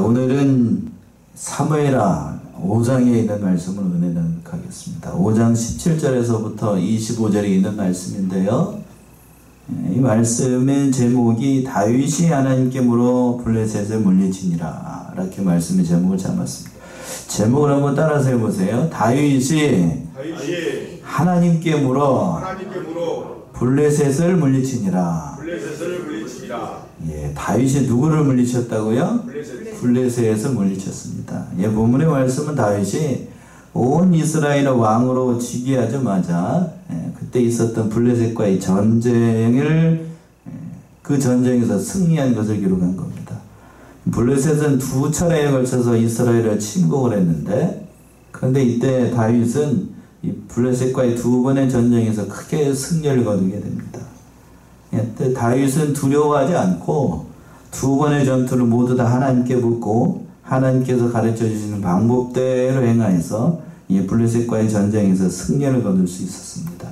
오늘은 사무엘하 5장에 있는 말씀을 은혜 나누겠습니다. 5장 17절에서부터 25절에 있는 말씀인데요. 이 말씀의 제목이 다윗이 하나님께 물어 블레셋을 물리치니라, 이렇게 말씀의 제목을 잡았습니다. 제목을 한번 따라서 해보세요. 다윗이 하나님께 물어 블레셋을 물리치니라. 예, 다윗이 누구를 물리쳤다고요? 블레셋을 물리쳤습니다. 예, 본문의 말씀은 다윗이 온 이스라엘의 왕으로 즉위하자마자 그때 있었던 블레셋과의 전쟁을 그 전쟁에서 승리한 것을 기록한 겁니다. 블레셋은 두 차례에 걸쳐서 이스라엘을 침공을 했는데, 그런데 이때 다윗은 이 블레셋과의 두 번의 전쟁에서 크게 승리를 거두게 됩니다. 다윗은 두려워하지 않고 두 번의 전투를 모두 다 하나님께 묻고 하나님께서 가르쳐 주시는 방법대로 행하여서 이 블레셋과의 전쟁에서 승리를 거둘 수 있었습니다.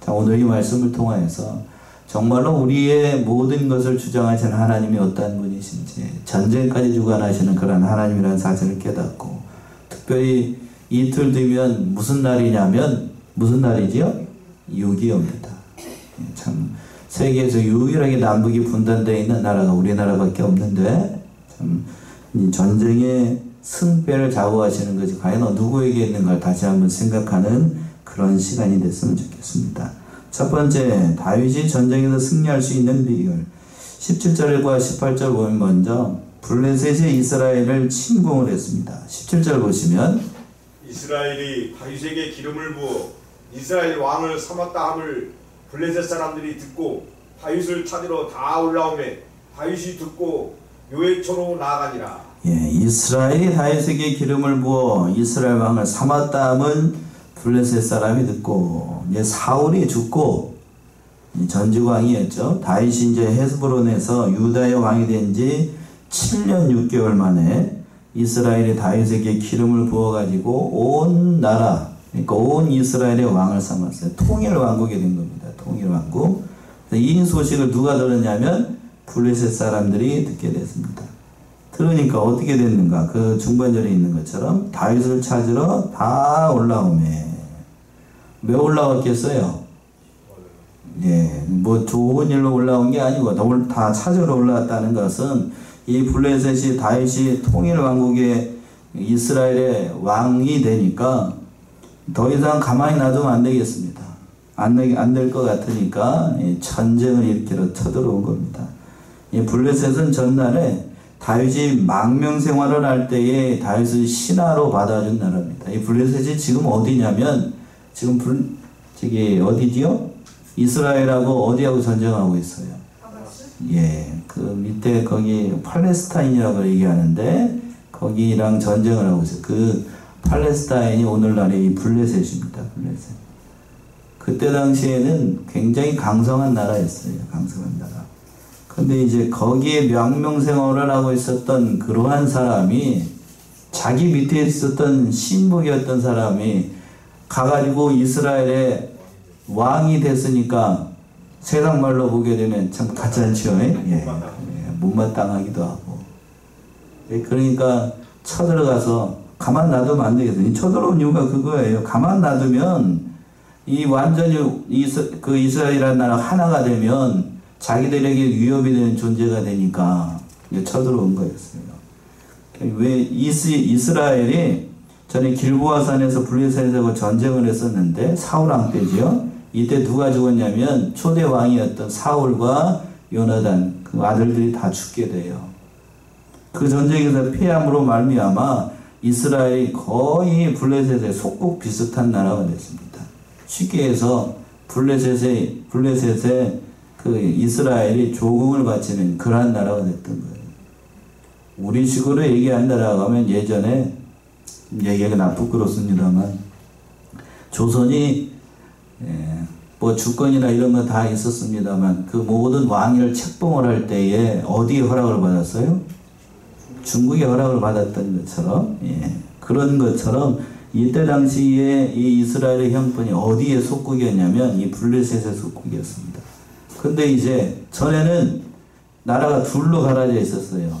자, 오늘 이 말씀을 통하여서 정말로 우리의 모든 것을 주장하시는 하나님이 어떠한 분이신지, 전쟁까지 주관하시는 그런 하나님이라는 사실을 깨닫고, 특별히 이틀 뒤면 무슨 날이냐면, 무슨 날이지요? 6.25입니다. 참 세계에서 유일하게 남북이 분단되어 있는 나라가 우리나라밖에 없는데, 참 이 전쟁의 승패를 좌우하시는 것이 과연 누구에게 있는가 다시 한번 생각하는 그런 시간이 됐으면 좋겠습니다. 첫 번째, 다윗이 전쟁에서 승리할 수 있는 비결. 17절과 18절 보면 먼저 블레셋이 이스라엘을 침공을 했습니다. 17절 보시면 이스라엘이 다윗에게 기름을 부어 이스라엘 왕을 삼았다 함을 블레셋 사람들이 듣고 다윗을 찾으러 다 올라오매 다윗이 듣고 요회초로 나아가니라. 예, 이스라엘이 다윗에게 기름을 부어 이스라엘 왕을 삼았다 함은 블레셋 사람이 듣고, 이제 사울이 죽고 전직왕이었죠. 다윗이 이제 헤스브론에서 유다의 왕이 된 지 7년 6개월 만에 이스라엘이 다윗에게 기름을 부어가지고 온 나라, 그러니까 온 이스라엘의 왕을 삼았어요. 통일왕국이 된 겁니다. 통일왕국. 이 소식을 누가 들었냐면 블레셋 사람들이 듣게 됐습니다. 들으니까 어떻게 됐는가? 그 중반절에 있는 것처럼 다윗을 찾으러 다 올라오매. 왜 올라왔겠어요? 예, 뭐 좋은 일로 올라온 게 아니고 다 찾으러 올라왔다는 것은 이 블레셋이 다윗이 통일왕국의 이스라엘의 왕이 되니까 더 이상 가만히 놔두면 안 되겠습니다. 안 될 것 같으니까 전쟁을 일으키러 쳐들어온 겁니다. 이 블레셋은 전날에 다윗이 망명 생활을 할 때에 다윗을 신하로 받아준 나라입니다. 이 블레셋이 지금 어디냐면, 지금 저기 어디지요? 이스라엘하고 어디하고 전쟁하고 있어요? 예, 그 밑에 거기 팔레스타인이라고 얘기하는데 거기랑 전쟁을 하고 있어요. 그 팔레스타인이 오늘날의 이 블레셋입니다. 블레셋. 그때 당시에는 굉장히 강성한 나라였어요. 강성한 나라. 근데 이제 거기에 명명생활을 하고 있었던 그러한 사람이, 자기 밑에 있었던 신복이었던 사람이 가가지고 이스라엘의 왕이 됐으니까 세상 말로 보게 되면 참 가짜죠. 예, 못마땅하기도 하고. 그러니까 쳐들어가서 가만 놔두면 안 되겠어요. 쳐들어온 이유가 그거예요. 가만 놔두면 이 완전히 그 이스라엘이라는 나라 하나가 되면 자기들에게 위협이 되는 존재가 되니까 쳐들어온 거였어요. 왜 이스라엘이 전에 길보아산에서 블레셋하고 전쟁을 했었는데, 사울왕 때지요. 이때 누가 죽었냐면 초대 왕이었던 사울과 요나단, 그 아들들이 다 죽게 돼요. 그 전쟁에서 패함으로 말미암아 이스라엘이 거의 블레셋의 속국 비슷한 나라가 됐습니다. 쉽게 해서 블레셋의 그 이스라엘이 조공을 바치는 그러한 나라가 됐던 거예요. 우리 식으로 얘기한다라고 하면, 예전에 얘기가 나 부끄럽습니다만 조선이 뭐 주권이나 이런 거 다 있었습니다만 그 모든 왕위를 책봉을 할 때에 어디에 허락을 받았어요? 중국에 허락을 받았던 것처럼, 그런 것처럼 이때 당시에 이 이스라엘의 형편이 어디에 속국이었냐면 이 블레셋의 속국이었습니다. 근데 이제 전에는 나라가 둘로 갈라져 있었어요.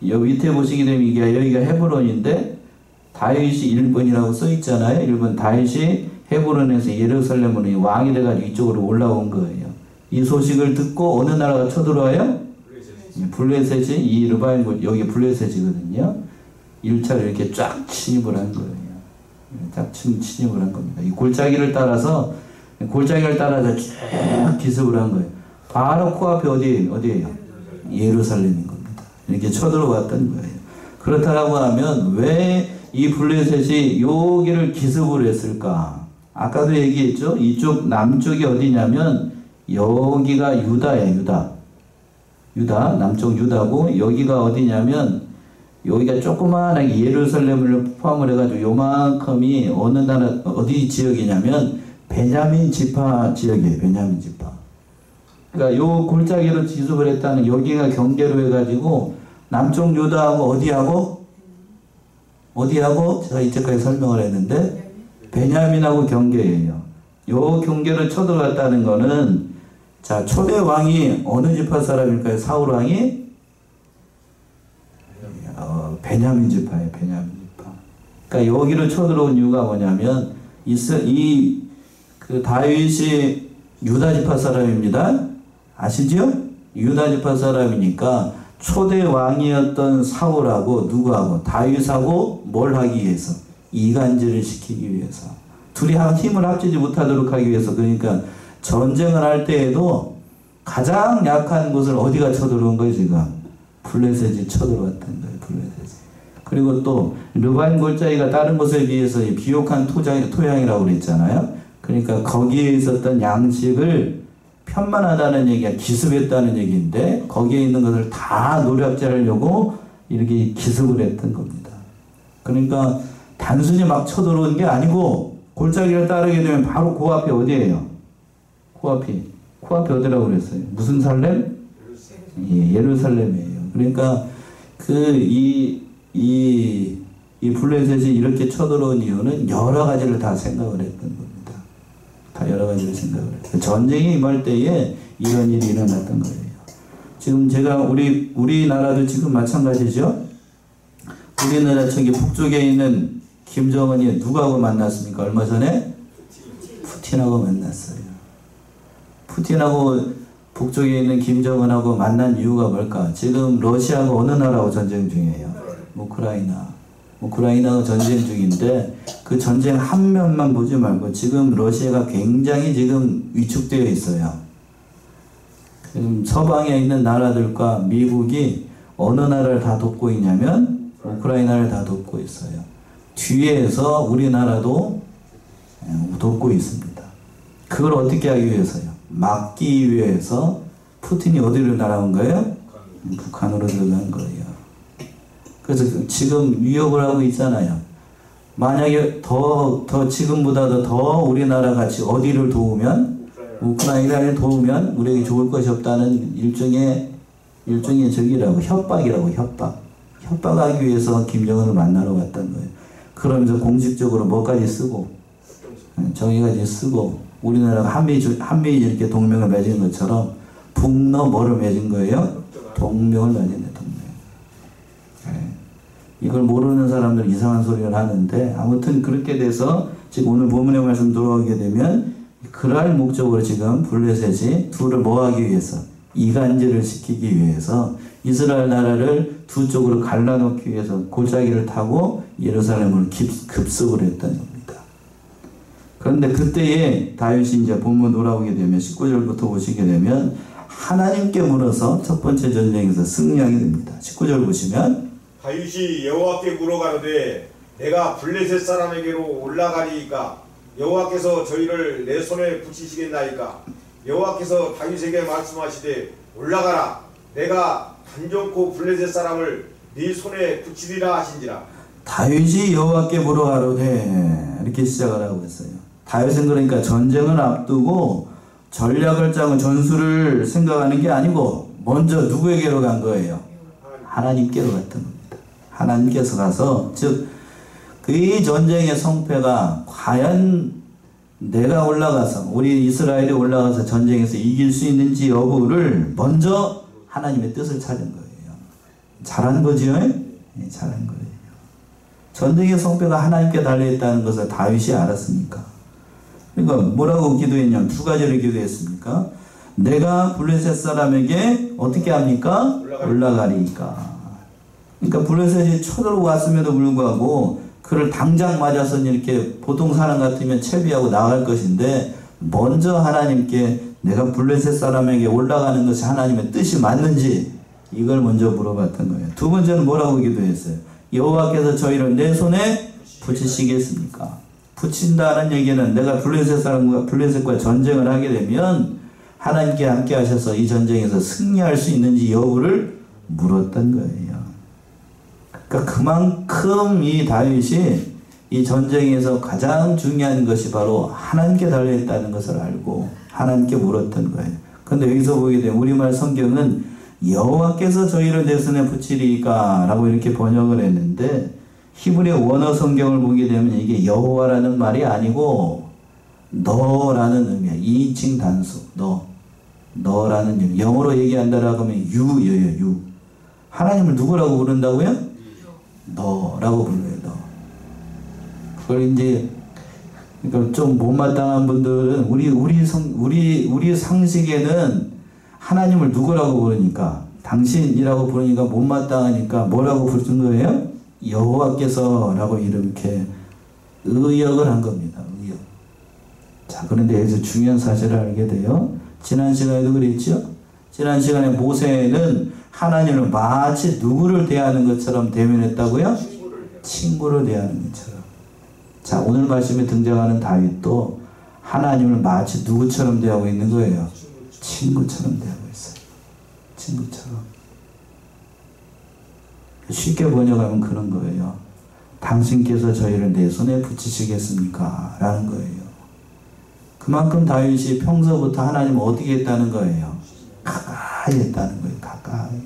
여기 밑에 보시게 되면 이게 여기가 헤브론인데 다윗이 1번이라고 써 있잖아요. 1번 다윗이 헤브론에서 예루살렘으로 왕이 돼가지고 이쪽으로 올라온 거예요. 이 소식을 듣고 어느 나라가 쳐들어와요? 블레셋이 이 르바임 여기 블레셋이거든요. 1차로 이렇게 쫙 침입을 한 거예요. 쫙 침입을 한 겁니다. 이 골짜기를 따라서 쭉 기습을 한 거예요. 바로 코앞에 어디예요? 예루살렘인 겁니다. 이렇게 쳐들어왔던 거예요. 그렇다고 하면 왜 이 블레셋이 여기를 기습을 했을까? 아까도 얘기했죠. 이쪽 남쪽이 어디냐면 여기가 유다예요. 유다 남쪽 유다고 여기가 어디냐면 여기가 조그마하게 예루살렘을 포함을 해가지고 요만큼이 어느 나라 어디 지역이냐면 베냐민 지파 지역이에요. 베냐민 지파. 그러니까 요 골짜기로 기습을 했다는 여기가 경계로 해가지고 남쪽 유다하고 어디하고 제가 이때까지 설명을 했는데 베냐민하고 경계예요. 요 경계를 쳐들어갔다는 거는 자 초대 왕이 어느 지파 사람일까요? 사울 왕이 베냐민 지파예요. 베냐민 지파. 그러니까 여기를 쳐들어온 이유가 뭐냐면 그 다윗이 유다 지파 사람입니다. 아시죠? 유다 지파 사람이니까 초대 왕이었던 사울하고 누구하고 다윗하고 뭘 하기 위해서 이간질을 시키기 위해서 둘이 힘을 합치지 못하도록 하기 위해서 그러니까 전쟁을 할 때에도 가장 약한 곳을 어디가 쳐들어온 거예요 지금? 블레셋이 쳐들어왔던 거예요. 블레셋이. 그리고 또 르바임 골짜기가 다른 곳에 비해서 비옥한 토양이라고 그랬잖아요. 그러니까 거기에 있었던 양식을 편만하다는 얘기가 기습했다는 얘기인데 거기에 있는 것을 다 노략질하려고 이렇게 기습을 했던 겁니다. 그러니까 단순히 막 쳐들어온 게 아니고 골짜기를 따르게 되면 바로 그 앞에 어디예요? 코앞이 어디라고 그랬어요? 무슨 살렘? 예루살렘이에요. 그러니까 이 블레셋이 이렇게 쳐들어온 이유는 여러 가지를 다 생각을 했던 겁니다. 다 여러 가지를 생각을 했어요. 전쟁이 임할 때에 이런 일이 일어났던 거예요. 지금 제가 우리나라도 지금 마찬가지죠. 우리나라 저기 북쪽에 있는 김정은이 누구하고 만났습니까? 얼마 전에? 푸틴하고 만났어요. 푸틴하고 북쪽에 있는 김정은하고 만난 이유가 뭘까? 지금 러시아가 어느 나라하고 전쟁 중이에요? 우크라이나가 전쟁 중인데 그 전쟁 한 면만 보지 말고 지금 러시아가 굉장히 지금 위축되어 있어요. 지금 서방에 있는 나라들과 미국이 어느 나라를 다 돕고 있냐면 우크라이나를 다 돕고 있어요. 뒤에서 우리나라도 돕고 있습니다. 그걸 어떻게 하기 위해서요? 막기 위해서 푸틴이 어디로 날아온 거예요? 북한으로 들어간 거예요. 그래서 지금 위협을 하고 있잖아요. 만약에 더 지금보다도 더 우리나라 같이 어디를 도우면 우크라이나를 도우면 우리에게 좋을 것이 없다는 일종의 적이라고 협박하기 위해서 김정은을 만나러 갔던 거예요. 그러면서 공식적으로 뭐까지 쓰고 정의까지 쓰고 우리나라가 한미 이렇게 동맹을 맺은 것처럼 북러 뭐를 맺은 거예요? 동맹을 맺은 거예요. 이걸 모르는 사람들 이상한 소리를 하는데 아무튼 그렇게 돼서 지금 오늘 본문의 말씀 돌아오게 되면 그럴 목적으로 지금 블레셋이 둘을 뭐하기 위해서 이간질을 시키기 위해서 이스라엘 나라를 두 쪽으로 갈라놓기 위해서 골짜기를 타고 예루살렘을 급습을 했던 겁니다. 그런데 그때에 다윗이 이제 본문 돌아오게 되면 19절부터 보시게 되면 하나님께 물어서 첫 번째 전쟁에서 승리하게 됩니다. 19절 보시면 다윗이 여호와께 물어가로되 내가 블레셋 사람에게로 올라가리이까 여호와께서 저희를 내 손에 붙이시겠나이까 여호와께서 다윗에게 말씀하시되 올라가라 내가 단정코 블레셋 사람을 네 손에 붙이리라 하신지라. 다윗이 여호와께 물어가로되 이렇게 시작을 하고 있어요. 다윗은 그러니까 전쟁을 앞두고 전략을 짜고 전술을 생각하는 게 아니고 먼저 누구에게로 간 거예요? 하나님께로 갔던 겁니다. 하나님께서 가서 즉 그 전쟁의 성패가 과연 내가 올라가서 우리 이스라엘이 올라가서 전쟁에서 이길 수 있는지 여부를 먼저 하나님의 뜻을 찾은 거예요. 잘한 거지요? 예, 잘한 거예요. 전쟁의 성패가 하나님께 달려있다는 것을 다윗이 알았으니까. 그러니까 뭐라고 기도했냐면 두 가지를 기도했습니까? 내가 블레셋 사람에게 어떻게 합니까? 올라가리까. 그러니까 블레셋이 쳐들어왔음에도 불구하고 그를 당장 맞아서 이렇게 보통 사람 같으면 채비하고 나갈 것인데 먼저 하나님께 내가 블레셋 사람에게 올라가는 것이 하나님의 뜻이 맞는지 이걸 먼저 물어봤던 거예요. 두 번째는 뭐라고 기도했어요? 여호와께서 저희를 내 손에 붙이시겠습니까? 붙인다는 얘기는 내가 블레셋과 전쟁을 하게 되면 하나님께 함께 하셔서 이 전쟁에서 승리할 수 있는지 여부를 물었던 거예요. 그러니까 그만큼 이 다윗이 이 전쟁에서 가장 중요한 것이 바로 하나님께 달려있다는 것을 알고 하나님께 물었던 거예요. 그런데 여기서 보게 되면 우리말 성경은 여호와께서 저희를 내 손에 붙이리까 라고 이렇게 번역을 했는데 히브리 원어 성경을 보게 되면 이게 여호와라는 말이 아니고 너라는 의미야. 2인칭 단수 너라는 의미. 영어로 얘기한다라고 하면 you예요. you. 하나님을 누구라고 부른다고요? 너라고 불러요. 너. 그걸 이제 그러니까 좀 못마땅한 분들은 우리 상식에는 하나님을 누구라고 부르니까 당신이라고 부르니까 못마땅하니까 뭐라고 부르는 거예요? 여호와께서라고 이렇게 의역을 한 겁니다. 의역. 자, 그런데 여기서 중요한 사실을 알게 돼요. 지난 시간에도 그랬죠? 지난 시간에 모세는 하나님을 마치 누구를 대하는 것처럼 대면했다고요? 친구를 대하는 것처럼. 자, 오늘 말씀에 등장하는 다윗도 하나님을 마치 누구처럼 대하고 있는 거예요? 친구처럼 대하고 있어요. 친구처럼. 쉽게 번역하면 그런 거예요. 당신께서 저희를 내 손에 붙이시겠습니까? 라는 거예요. 그만큼 다윗이 평소부터 하나님을 어떻게 했다는 거예요? 가까이 했다는 거예요. 가까이.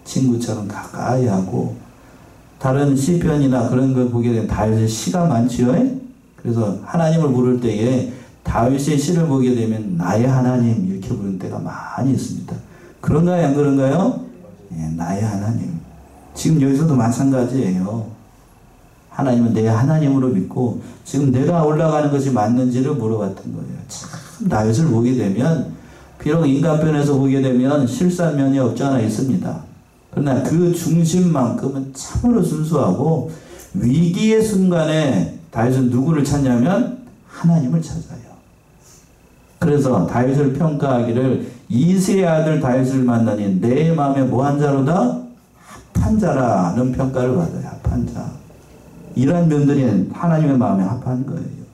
친구처럼 가까이 하고 다른 시편이나 그런 걸 보게 되면 다윗의 시가 많지요. 그래서 하나님을 부를 때에 다윗의 시를 보게 되면 나의 하나님 이렇게 부르는 때가 많이 있습니다. 그런가요? 안 그런가요? 예, 나의 하나님. 지금 여기서도 마찬가지예요. 하나님은 내 하나님으로 믿고 지금 내가 올라가는 것이 맞는지를 물어봤던 거예요. 참 다윗을 보게 되면 비록 인간편에서 보게 되면 실수한 면이 없지 않아 있습니다. 그러나 그 중심만큼은 참으로 순수하고 위기의 순간에 다윗은 누구를 찾냐면 하나님을 찾아요. 그래서 다윗을 평가하기를 이새의 아들 다윗을 만나니 내 마음에 뭐한 자로다? 합한 자라는 평가를 받아요. 합한 자. 이러한 면들이 하나님의 마음에 합한 거예요.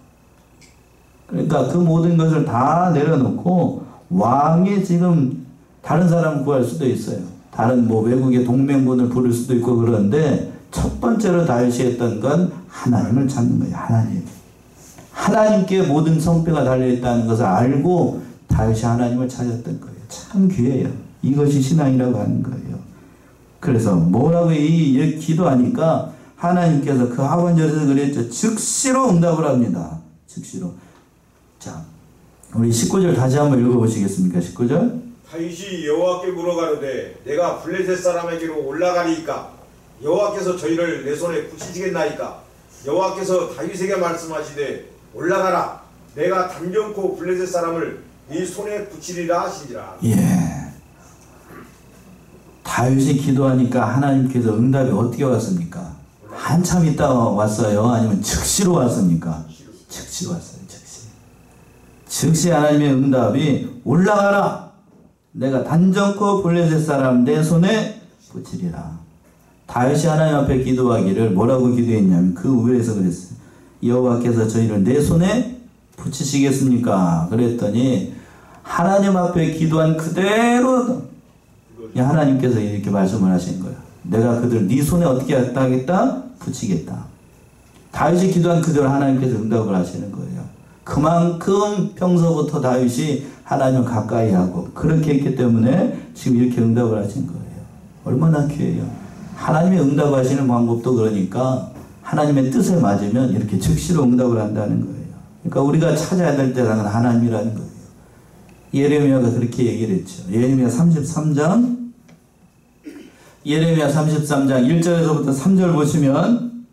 그러니까 그 모든 것을 다 내려놓고 왕이 지금 다른 사람 구할 수도 있어요. 다른 뭐 외국의 동맹군을 부를 수도 있고 그런데 첫 번째로 다윗이 했던 건 하나님을 찾는 거예요. 하나님. 하나님께 모든 성패가 달려있다는 것을 알고 다윗이 하나님을 찾았던 거예요. 참 귀해요. 이것이 신앙이라고 하는 거예요. 그래서 뭐라고 이 기도하니까 하나님께서 그 하반절에서 그랬죠. 즉시로 응답을 합니다. 즉시로. 자, 우리 19절 다시 한번 읽어보시겠습니까? 19절. 다윗이 여호와께 물어가로되 내가 블레셋 사람에게로 올라가리이까 여호와께서 저희를 내 손에 붙이시겠나이까 여호와께서 다윗에게 말씀하시되 올라가라 내가 단정코 블레셋 사람을 네 손에 붙이리라 하시니라. 예. 다윗이 기도하니까 하나님께서 응답이 어떻게 왔습니까? 한참 있다 왔어요? 아니면 즉시로 왔습니까? 즉시로 왔어요. 즉시 하나님의 응답이 올라가라 내가 단정코 블레셋 사람 내 손에 붙이리라. 다윗이 하나님 앞에 기도하기를 뭐라고 기도했냐면 그 위에서 그랬어요. 여호와께서 저희를 내 손에 붙이시겠습니까? 그랬더니 하나님 앞에 기도한 그대로 하나님께서 이렇게 말씀을 하신 거예요. 내가 그들 네 손에 어떻게 하겠다? 붙이겠다. 다윗이 기도한 그대로 하나님께서 응답을 하시는 거예요. 그만큼 평소부터 다윗이 하나님을 가까이 하고 그렇게 했기 때문에 지금 이렇게 응답을 하신 거예요. 얼마나 귀해요. 하나님의 응답하시는 방법도 그러니까 하나님의 뜻에 맞으면 이렇게 즉시로 응답을 한다는 거예요. 그러니까 우리가 찾아야 될 때는 하나님이라는 거예요. 예레미야가 그렇게 얘기를 했죠. 예레미야 33장 예레미야 33장 1절에서부터 3절 보시면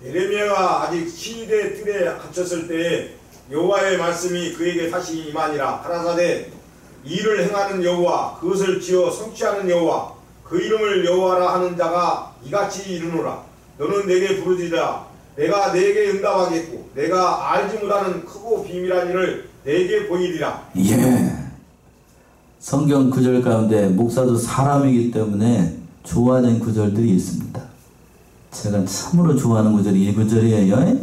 예레미야가 아직 시대 뜰에 갇혔을 때에 여호와의 말씀이 그에게 다시 임하니라. 가라사대 이를 행하는 여호와 그것을 지어 성취하는 여호와 그 이름을 여호와라 하는 자가 이같이 이르노라. 너는 내게 부르짖으라. 내가 내게 응답하겠고 내가 알지 못하는 크고 비밀한 일을 내게 보이리라. 예. 성경 구절 가운데 목사도 사람이기 때문에 좋아하는 구절들이 있습니다. 제가 참으로 좋아하는 구절이 이 구절이에요.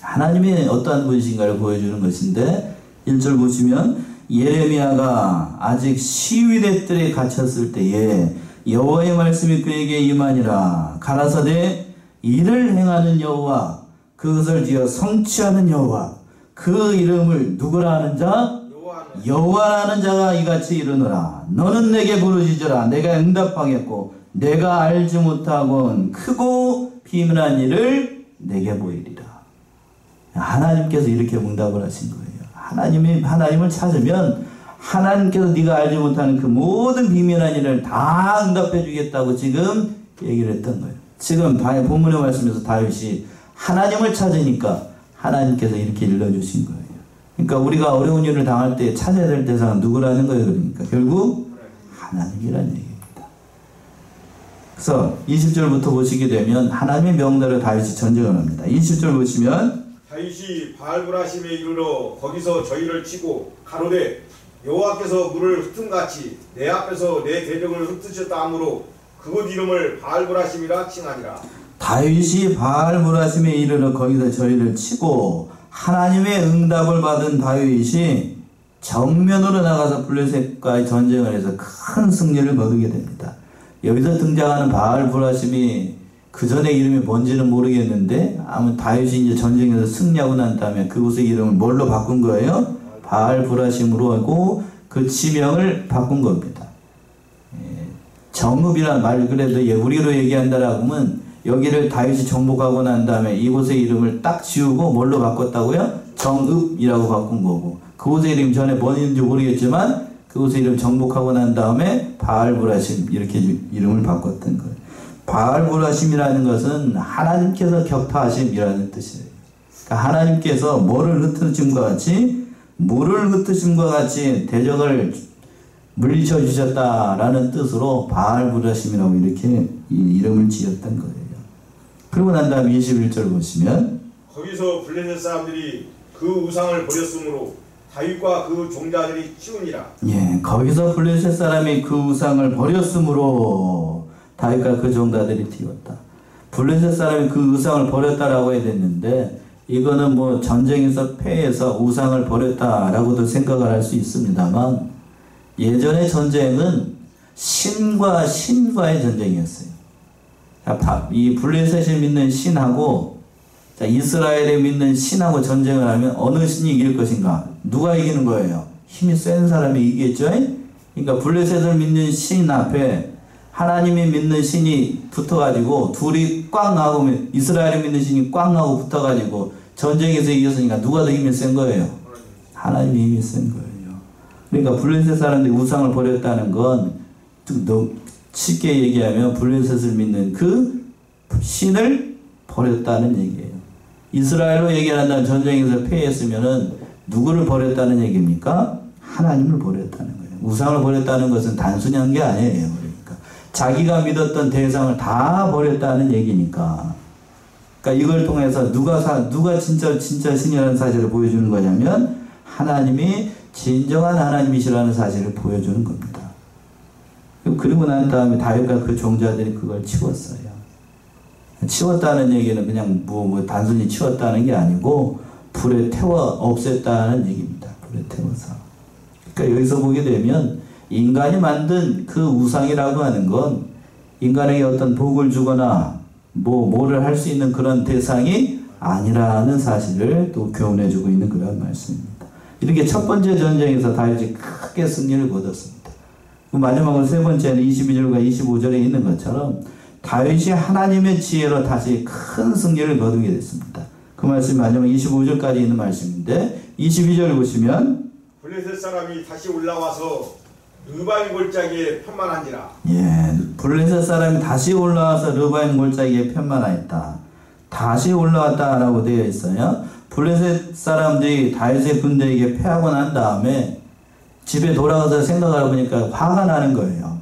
하나님이 어떠한 분이신가를 보여주는 것인데 1절 보시면 예레미야가 아직 시위대 뜰에 갇혔을 때에 여호와의 말씀이 그에게 임하니라. 가라사대 이를 행하는 여호와 그것을 지어 성취하는 여호와 그 이름을 누구라 하는 자? 여호와라는 자가 이같이 이르노라. 너는 내게 부르짖으라. 내가 응답하겠고 내가 알지 못하곤 크고 비밀한 일을 내게 보이리라. 하나님께서 이렇게 응답을 하신 거예요. 하나님을 찾으면 하나님께서 네가 알지 못하는 그 모든 비밀한 일을 다 응답해 주겠다고 지금 얘기를 했던 거예요. 지금 본문의 말씀에서 다윗이 하나님을 찾으니까 하나님께서 이렇게 일러주신 거예요. 그러니까 우리가 어려운 일을 당할 때 찾아야 될 대상은 누구라는 거예요. 그러니까 결국 하나님이라는 얘기입니다. 그래서 20절부터 보시게 되면 하나님의 명대로 다윗이 전쟁을 합니다. 20절 보시면 다윗이 바알브라심에 이르러 거기서 저희를 치고 가로되 여호와께서 물을 흩음같이 내 앞에서 내 대적을 흩으셨다 하므로 그곳 이름을 바알브라심이라 칭하니라. 다윗이 바알브라심에 이르러 거기서 저희를 치고 하나님의 응답을 받은 다윗이 정면으로 나가서 블레셋과의 전쟁을 해서 큰 승리를 거두게 됩니다. 여기서 등장하는 바알브라심이 그 전에 이름이 뭔지는 모르겠는데 아무튼 다윗이 이제 전쟁에서 승리하고 난 다음에 그곳의 이름을 뭘로 바꾼 거예요? 바알브라심으로 하고 그 지명을 바꾼 겁니다. 정읍이란 말 그래도 우리로 얘기한다라고 하면 여기를 다윗이 정복하고 난 다음에 이곳의 이름을 딱 지우고 뭘로 바꿨다고요? 정읍이라고 바꾼 거고 그곳의 이름 전에 뭔지 모르겠지만 그곳의 이름 정복하고 난 다음에 바알브라심 이렇게 이름을 바꿨던 거예요. 바알브라심이라는 것은 하나님께서 격파하심이라는 뜻이에요. 그러니까 하나님께서 뭐를 흩으심과 같이 물을 흩으심과 같이 대적을 물리쳐 주셨다라는 뜻으로 바알브라심이라고 이렇게 이름을 지었던 거예요. 그리고 난 다음에 21절 보시면 거기서 블레셋 사람들이 그 우상을 버렸으므로 다윗과 그 종자들이 치우니라. 예, 거기서 블레셋 사람이 그 우상을 버렸으므로 다윗과 그 종자들이 튀었다. 블레셋 사람이 그 우상을 버렸다라고 해야 됐는데 이거는 뭐 전쟁에서 패해서 우상을 버렸다라고도 생각을 할 수 있습니다만 예전의 전쟁은 신과 신과의 전쟁이었어요. 이 블레셋이 믿는 신하고 이스라엘에 믿는 신하고 전쟁을 하면 어느 신이 이길 것인가? 누가 이기는 거예요? 힘이 센 사람이 이기겠죠? 그러니까 블레셋을 믿는 신 앞에 하나님이 믿는 신이 붙어가지고 둘이 꽝 하고 이스라엘을 믿는 신이 꽝 하고 붙어가지고 전쟁에서 이겼으니까 누가 더 힘이 센 거예요? 하나님이 힘이 센 거예요. 그러니까 블레셋 사람들이 우상을 버렸다는 건 쉽게 얘기하면 블레셋을 믿는 그 신을 버렸다는 얘기예요. 이스라엘로 얘기한다면 전쟁에서 패했으면은 누구를 버렸다는 얘기입니까? 하나님을 버렸다는 거예요. 우상을 버렸다는 것은 단순히 한 게 아니에요. 그러니까 자기가 믿었던 대상을 다 버렸다는 얘기니까. 그러니까 이걸 통해서 누가 진짜 신이라는 사실을 보여주는 거냐면 하나님이 진정한 하나님이시라는 사실을 보여주는 겁니다. 그리고 난 다음에 다윗과 그 종자들이 그걸 치웠어요. 치웠다는 얘기는 그냥 단순히 치웠다는 게 아니고 불에 태워 없앴다는 얘기입니다. 불에 태워서. 그러니까 여기서 보게 되면 인간이 만든 그 우상이라고 하는 건 인간에게 어떤 복을 주거나 뭐를 할 수 있는 그런 대상이 아니라는 사실을 또 교훈해주고 있는 그런 말씀입니다. 이렇게 첫 번째 전쟁에서 다윗이 크게 승리를 거뒀습니다. 마지막으로 세 번째는 22절과 25절에 있는 것처럼 다윗이 하나님의 지혜로 다시 큰 승리를 거두게 됐습니다. 그 말씀이 마지막 25절까지 있는 말씀인데 22절 보시면 블레셋 사람이 다시 올라와서 르바임 골짜기에 편만한지라. 예, 블레셋 사람이 다시 올라와서 르바임 골짜기에 편만하였다. 다시 올라왔다라고 되어 있어요. 블레셋 사람들이 다윗의 군대에게 패하고 난 다음에 집에 돌아가서 생각을 해보니까 화가 나는 거예요.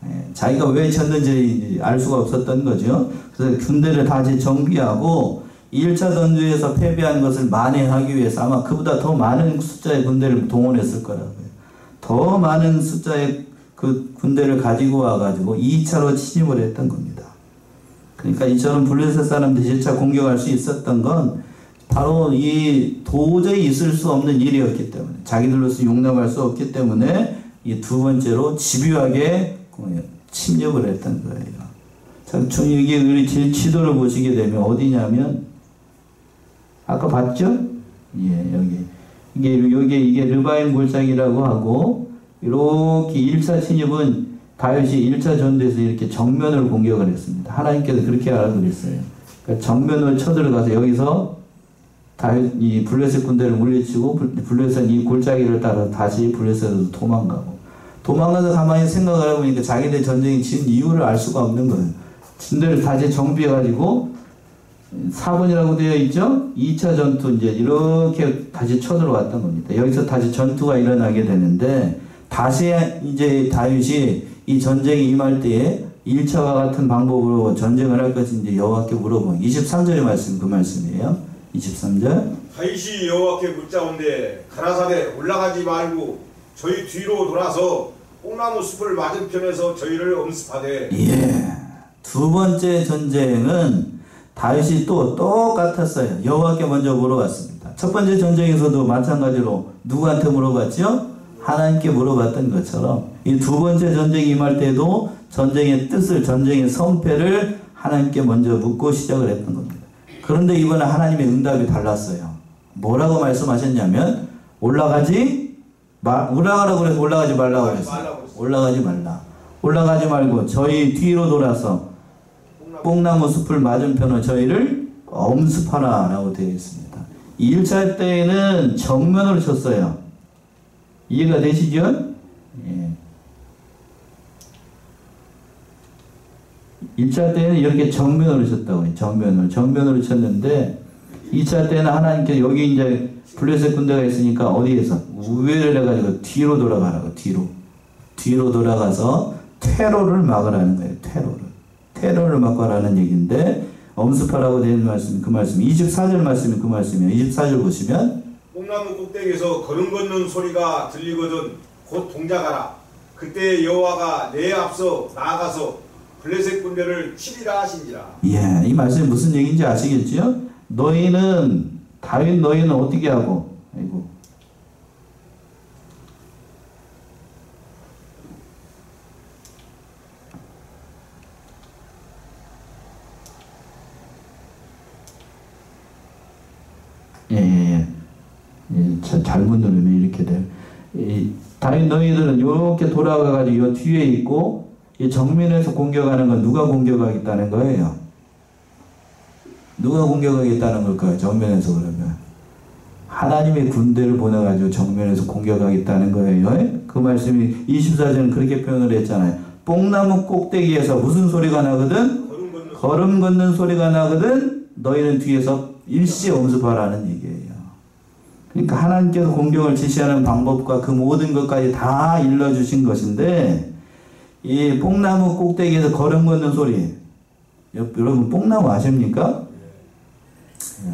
예, 자기가 왜 졌는지 알 수가 없었던 거죠. 그래서 군대를 다시 정비하고 1차 전투에서 패배한 것을 만회하기 위해서 아마 그보다 더 많은 숫자의 군대를 동원했을 거라고요. 더 많은 숫자의 그 군대를 가지고 와가지고 2차로 침입을 했던 겁니다. 그러니까 이처럼 블레셋 사람들이 1차 공격할 수 있었던 건 바로 이 도저히 있을 수 없는 일이었기 때문에, 자기들로서 용납할 수 없기 때문에 이 두 번째로 집요하게 침입을 했던 거예요. 자, 여기 우리 지도를 보시게 되면 어디냐면, 아까 봤죠? 예, 이게 르바임 골짜기라고 하고, 이렇게 1차 침입은 다윗이 1차 전투에서 이렇게 정면을 공격을 했습니다. 하나님께서 그렇게 하라고 그랬어요. 그러니까 정면으로 쳐들어가서 여기서 다윗 이 블레셋 군대를 물리치고 블레셋 이 골짜기를 따라 다시 블레셋으로 도망가서 가만히 생각을 해보니까 자기들 전쟁이 진 이유를 알 수가 없는 거예요. 군대를 다시 정비해가지고 4번이라고 되어 있죠? 2차 전투 이제 이렇게 다시 쳐들어왔던 겁니다. 여기서 다시 전투가 일어나게 되는데, 다시 이제 다윗이 이 전쟁에 임할 때에 1차와 같은 방법으로 전쟁을 할 것인지 여호와께 물어보면 23절의 말씀, 그 말씀이에요. 23절. 다윗이 여호와께 묻자온데 가라사대 올라가지 말고 저희 뒤로 돌아서 뽕나무 숲을 맞은편에서 저희를 엄습하되. 예. 두 번째 전쟁은 다윗이 또 똑같았어요. 여호와께 먼저 물어봤습니다. 첫 번째 전쟁에서도 마찬가지로 누구한테 물어봤죠? 하나님께 물어봤던 것처럼 이 두 번째 전쟁이 임할 때도 전쟁의 뜻을, 전쟁의 성패를 하나님께 먼저 묻고 시작을 했던 겁니다. 그런데 이번에 하나님의 응답이 달랐어요. 뭐라고 말씀하셨냐면, 올라가라고 그래서 올라가지 말라고 그랬어요. 올라가지 말라. 올라가지 말고 저희 뒤로 돌아서 뽕나무 숲을 맞은편으로 저희를 엄습하라 라고 되어 있습니다. 1차 때에는 정면으로 쳤어요. 이해가 되시죠? 예. 1차 때는 이렇게 정면으로 쳤다고요. 정면으로 쳤는데, 2차 때는 하나님께서 여기 이제 블레셋 군대가 있으니까 어디에서? 우회를 해가지고 뒤로 돌아가라고, 뒤로 돌아가서 테러를 막으라는 거예요. 테러를 막으라는 얘기인데, 엄습하라고 되는 말씀, 그 말씀, 24절 말씀이 그 말씀이에요. 24절 보시면, 뽕나무 꼭대기에서 걸음 걷는 소리가 들리거든 곧 동작하라. 그때 여호와가 내 앞서 나아가서 블레셋 군대를 치리라 하신지라. 예, 이 말씀이 무슨 얘기인지 아시겠죠? 다윗 너희는 어떻게 하고, 아이고. 잘못 누르면 이렇게 돼요. 다윗 너희들은 이렇게 돌아가가지고 이 뒤에 있고, 이 정면에서 공격하는 건 누가 공격하겠다는 거예요? 누가 공격하겠다는 걸까요? 정면에서 그러면 하나님의 군대를 보내가지고 정면에서 공격하겠다는 거예요. 그 말씀이 24절은 그렇게 표현을 했잖아요. 뽕나무 꼭대기에서 무슨 소리가 나거든? 걸음 걷는 소리가 나거든? 너희는 뒤에서 일시 엄습하라는 얘기예요. 그러니까 하나님께서 공격을 지시하는 방법과 그 모든 것까지 다 일러주신 것인데, 이 뽕나무 꼭대기에서 걸음 걷는 소리, 여러분 뽕나무 아십니까?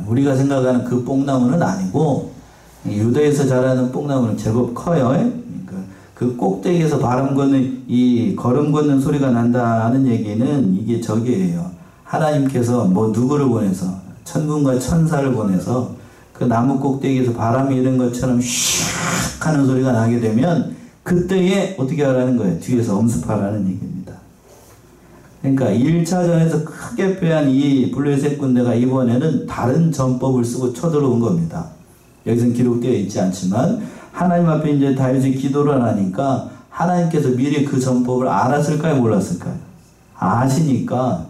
우리가 생각하는 그 뽕나무는 아니고, 유대에서 자라는 뽕나무는 제법 커요. 그러니까 그 꼭대기에서 걸음 걷는 소리가 난다는 얘기는 이게 저기예요. 하나님께서 누구를 보내서, 천군과 천사를 보내서 그 나무 꼭대기에서 바람이 이런 것처럼 슉 하는 소리가 나게 되면 그때에 어떻게 하라는 거예요? 뒤에서 엄습하라는 얘기입니다. 그러니까 1차전에서 크게 패한 이 블레셋 군대가 이번에는 다른 전법을 쓰고 쳐들어온 겁니다. 여기서는 기록되어 있지 않지만, 하나님 앞에 이제 다윗이 기도를 하니까 하나님께서 미리 그 전법을 알았을까요? 몰랐을까요? 아시니까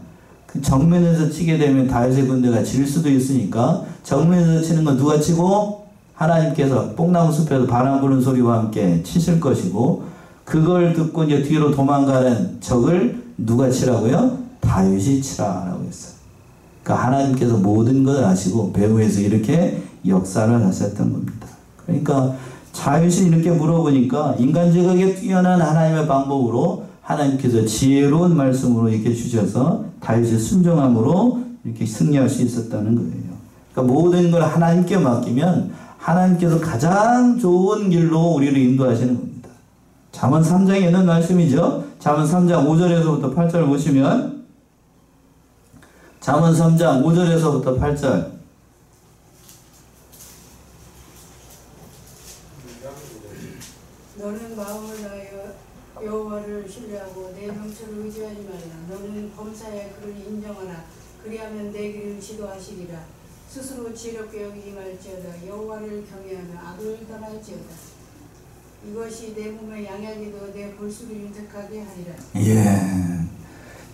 그 정면에서 치게 되면 다윗의 군대가 질 수도 있으니까 정면에서 치는 건 누가 치고? 하나님께서 뽕나무 숲에서 바람 부는 소리와 함께 치실 것이고, 그걸 듣고 이제 뒤로 도망가는 적을 누가 치라고요? 다윗이 치라라고 했어요. 그러니까 하나님께서 모든 걸 아시고 배후에서 이렇게 역사를 하셨던 겁니다. 그러니까 다윗이 이렇게 물어보니까 인간적이게 뛰어난 하나님의 방법으로 하나님께서 지혜로운 말씀으로 이렇게 주셔서 다윗이 순종함으로 이렇게 승리할 수 있었다는 거예요. 그러니까 모든 걸 하나님께 맡기면 하나님께서 가장 좋은 길로 우리를 인도하시는 겁니다. 잠언 3장에 있는 말씀이죠. 잠언 3장 5절에서부터 8절 보시면 잠언 3장 5절에서부터 8절 너는 마음을 다하여 여호와를 신뢰하고 내 명철을 의지하지 말라. 너는 범사에 그를 인정하라. 그리하면 내 길을 지도하시리라. 스스로 지혜롭게 여기지 말지어다. 여호와를 경외하며 악을 떠날지어다. 이것이 내 몸의 양약이도 내 볼수를 윤택하게 하리라. 예,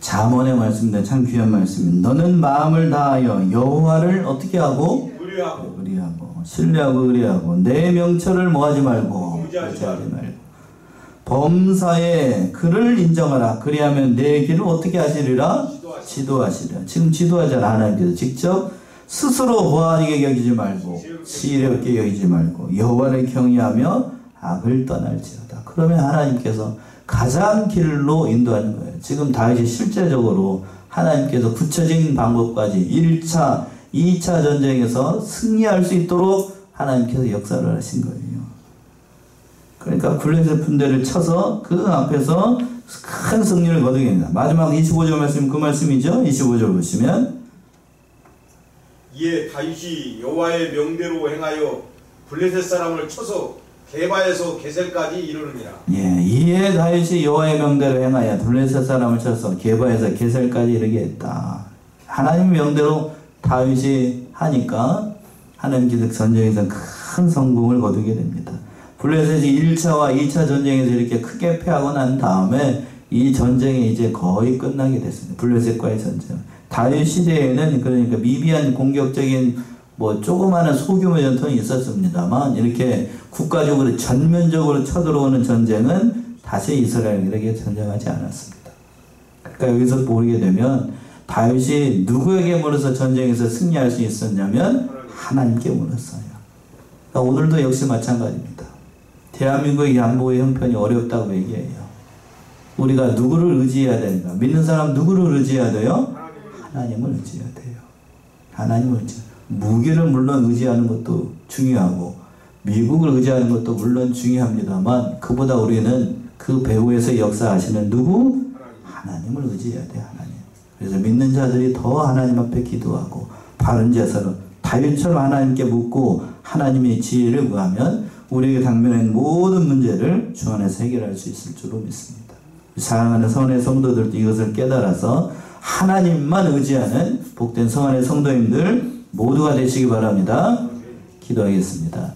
잠언의 말씀입니다. 참 귀한 말씀입니다. 너는 마음을 다하여 여호와를 어떻게 하고? 의리하고 신뢰하고 의리하고 내 명철을 뭐하지 말고 의지하지 말고 범사에 그를 인정하라. 그리하면 내 길을 어떻게 하시리라? 지도하시리라. 지금 지도하잖아. 하나님께서 직접 스스로 보아하게 여기지 말고 지혜롭게 여기지 말고 여호와를 경외하며 악을 떠날지어다. 그러면 하나님께서 가장 길로 인도하는 거예요. 지금 다윗이 실제적으로 하나님께서 구체적인 방법까지 1차, 2차 전쟁에서 승리할 수 있도록 하나님께서 역사를 하신 거예요. 그러니까 블레셋 군대를 쳐서 그 앞에서 큰 승리를 거두게 됩니다. 마지막 25절 말씀 그 말씀이죠. 25절 보시면 이에 다윗이 여호와의 명대로 행하여 블레셋 사람을 쳐서 게바에서 게셀까지 이르느니라. 예, 이에 다윗이 여호와의 명대로 행하여 블레셋 사람을 쳐서 게바에서 게셀까지 이르게 했다. 하나님 명대로 다윗이 하니까 하나님께서 전쟁에서 큰 성공을 거두게 됩니다. 블레셋이 1차와 2차 전쟁에서 이렇게 크게 패하고 난 다음에 이 전쟁이 이제 거의 끝나게 됐습니다. 블레셋과의 전쟁. 다윗 시대에는 그러니까 미비한 공격적인 뭐 조그마한 소규모 전투는 있었습니다만 이렇게 국가적으로 전면적으로 쳐들어오는 전쟁은 다시 이스라엘에게 전쟁하지 않았습니다. 그러니까 여기서 보게 되면 다윗이 누구에게 물어서 전쟁에서 승리할 수 있었냐면 하나님께 물었어요. 그러니까 오늘도 역시 마찬가지입니다. 대한민국의 안보의 형편이 어렵다고 얘기해요. 우리가 누구를 의지해야 되는가? 믿는 사람 누구를 의지해야 돼요? 하나님을 의지해야 돼요. 하나님을 의지해야 돼요. 무기를 물론 의지하는 것도 중요하고 미국을 의지하는 것도 물론 중요합니다만 그보다 우리는 그 배후에서 역사하시는 누구? 하나님을 의지해야 돼요. 하나님. 그래서 믿는 자들이 더 하나님 앞에 기도하고 바른 자세로 다윗처럼 하나님께 묻고 하나님의 지혜를 구하면 우리에게 당면한 모든 문제를 주 안에서 해결할 수 있을 줄로 믿습니다. 사랑하는 성원의 성도들도 이것을 깨달아서 하나님만 의지하는 복된 성원의 성도님들 모두가 되시기 바랍니다. 기도하겠습니다.